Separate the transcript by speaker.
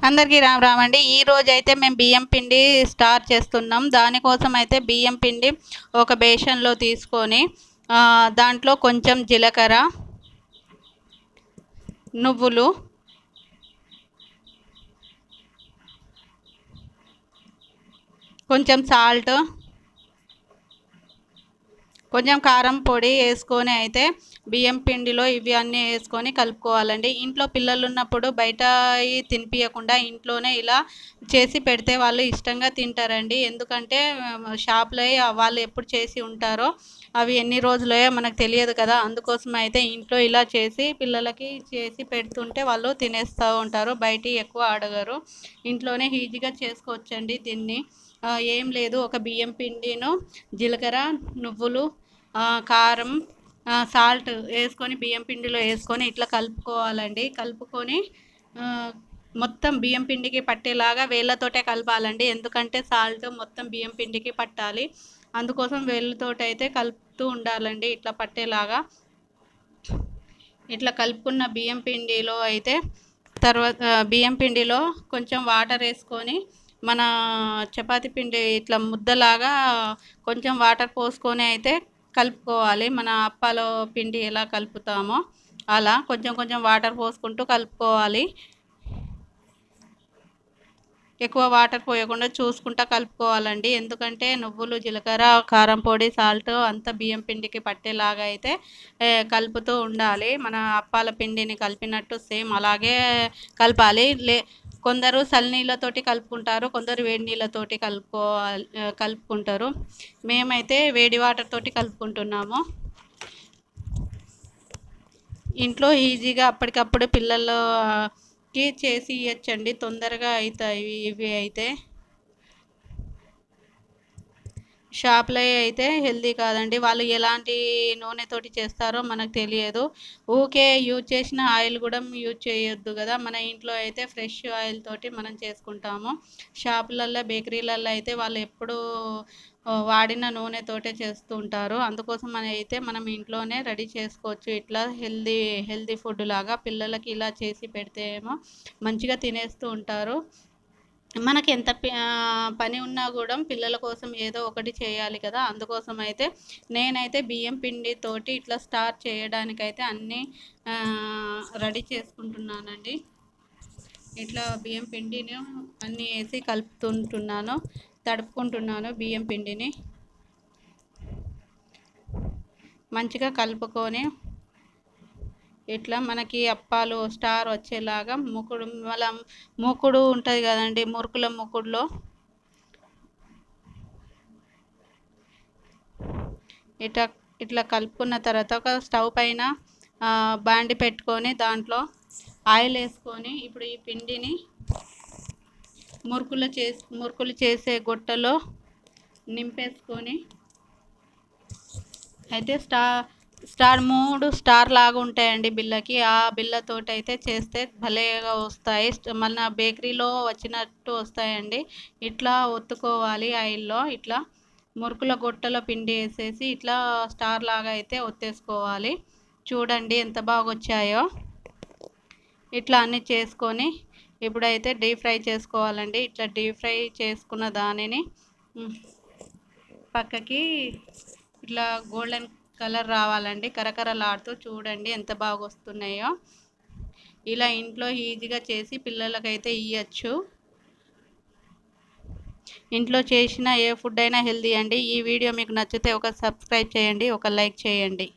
Speaker 1: అందరికీ రామ్ రామ్ అండి. ఈరోజు అయితే మేము బియ్యం పిండి స్టార్ట్ చేస్తున్నాం. దానికోసం అయితే బియ్యం పిండి ఒక బేషన్లో తీసుకొని దాంట్లో కొంచెం జీలకర్ర, నువ్వులు, కొంచెం సాల్ట్, కొంచెం కారం పొడి వేసుకొని అయితే బియ్యం పిండిలో ఇవి అన్నీ వేసుకొని కలుపుకోవాలండి. ఇంట్లో పిల్లలు ఉన్నప్పుడు బయట తినిపించకుండా ఇంట్లోనే ఇలా చేసి పెడితే వాళ్ళు ఇష్టంగా తింటారండి. ఎందుకంటే షాప్లో వాళ్ళు ఎప్పుడు చేసి ఉంటారో అవి ఎన్ని రోజులో మనకు తెలియదు కదా. అందుకోసం అయితే ఇంట్లో ఇలా చేసి పిల్లలకి చేసి పెడుతుంటే వాళ్ళు తినేస్తూ ఉంటారు. బయట ఎక్కువ అడగరు. ఇంట్లోనే ఈజీగా చేసుకోవచ్చండి దీన్ని. ఏం లేదు, ఒక బియ్యం పిండిను జీలకర్ర, నువ్వులు, కారం, సాల్ట్ వేసుకొని బియ్యం పిండిలో వేసుకొని ఇట్లా కలుపుకోవాలండి. కలుపుకొని మొత్తం బియ్యం పిండికి పట్టేలాగా వేళ్ళతోటే కలపాలండి. ఎందుకంటే సాల్ట్ మొత్తం బియ్యం పిండికి పట్టాలి. అందుకోసం వేళ్ళతోటి అయితే కలుపుతూ ఉండాలండి ఇట్లా పట్టేలాగా. ఇట్లా కలుపుకున్న బియ్యం పిండిలో అయితే తర్వాత బియ్యం పిండిలో కొంచెం వాటర్ వేసుకొని మన చపాతి పిండి ఇట్లా ముద్దలాగా కొంచెం వాటర్ పోసుకొని అయితే కలుపుకోవాలి. మన అప్పాలో పిండి ఎలా కలుపుతామో అలా కొంచెం కొంచెం వాటర్ పోసుకుంటూ కలుపుకోవాలి. ఎక్కువ వాటర్ పోయకుండా చూసుకుంటా కలుపుకోవాలండి. ఎందుకంటే నువ్వులు, జీలకర్ర, కారం పొడి, సాల్ట్ అంతా బియ్యం పిండికి పట్టేలాగా అయితే కలుపుతూ ఉండాలి. మన అప్పాల పిండిని కలిపినట్టు సేమ్ అలాగే కలపాలి. కొందరు చల్లనీళ్ళతోటి కలుపుకుంటారు, కొందరు వేడి నీళ్ళతోటి కలుపుకుంటారు. మేమైతే వేడి వాటర్ తోటి కలుపుకుంటున్నాము. ఇంట్లో ఈజీగా అప్పటికప్పుడు పిల్లలకి చేసి ఇవ్వచ్చండి. తొందరగా అవుతాయి ఇవి అయితే. షాప్లో అయితే హెల్దీ కాదండి. వాళ్ళు ఎలాంటి నూనెతోటి చేస్తారో మనకు తెలియదు. ఊకే యూజ్ చేసిన ఆయిల్ కూడా యూజ్ చేయొద్దు కదా. మన ఇంట్లో అయితే ఫ్రెష్ ఆయిల్ తోటి మనం చేసుకుంటాము. షాపులల్లో, బేకరీలలో అయితే వాళ్ళు ఎప్పుడూ వాడిన నూనెతోటే చేస్తూ ఉంటారు. అందుకోసం మనం ఇంట్లోనే రెడీ చేసుకోవచ్చు. ఇట్లా హెల్దీ ఫుడ్ లాగా పిల్లలకి ఇలా చేసి పెడితే ఏమో మంచిగా తినేస్తూ ఉంటారు. మనకి ఎంత పని ఉన్నా కూడా పిల్లల కోసం ఏదో ఒకటి చేయాలి కదా. అందుకోసం అయితే నేనైతే బియ్యం పిండి తోటి ఇట్లా స్టార్ట్ చేయడానికైతే అన్నీ రెడీ చేసుకుంటున్నానండి. ఇట్లా బియ్యం పిండిని అన్నీ వేసి కలుపుతుంటున్నాను, తడుపుకుంటున్నాను. బియ్యం పిండిని మంచిగా కలుపుకొని ఇట్లా మనకి అప్పాలు స్టార్ వచ్చేలాగా మూకుడు ఉంటుంది కదండి, మురుకుల మూకుడులో ఇట్లా ఇట్లా కలుపుకున్న తర్వాత ఒక స్టవ్ పైన బాండి పెట్టుకొని దాంట్లో ఆయిల్ వేసుకొని ఇప్పుడు ఈ పిండిని మురుకులు చేసే గొట్టలో నింపేసుకొని అయితే స్టార్ 3 స్టార్ లాగా ఉంటాయండి బిళ్ళకి. ఆ బిళ్ళతోటి అయితే చేస్తే భలేగా వస్తాయి. మన బేకరీలో వచ్చినట్టు వస్తాయండి. ఇట్లా ఒత్తుకోవాలి ఆయిల్లో. ఇట్లా మురుకుల గొట్టలో పిండి వేసేసి ఇట్లా స్టార్ లాగా అయితే ఒత్తేసుకోవాలి. చూడండి ఎంత బాగా వచ్చాయో. ఇట్లా అన్నీ చేసుకొని ఇప్పుడైతే డీప్ ఫ్రై చేసుకోవాలండి. ఇట్లా డీప్ ఫ్రై చేసుకున్న దానిని పక్కకి ఇట్లా గోల్డెన్ కలర్ రావాలండి, కరకరలాడుతూ. చూడండి ఎంత బాగా వస్తున్నాయో. ఇలా ఇంట్లో ఈజీగా చేసి పిల్లలకైతే ఇవ్వచ్చు. ఇంట్లో చేసిన ఏ ఫుడ్ అయినా హెల్దీ అండి. ఈ వీడియో మీకు నచ్చితే ఒక సబ్స్క్రైబ్ చేయండి, ఒక లైక్ చేయండి.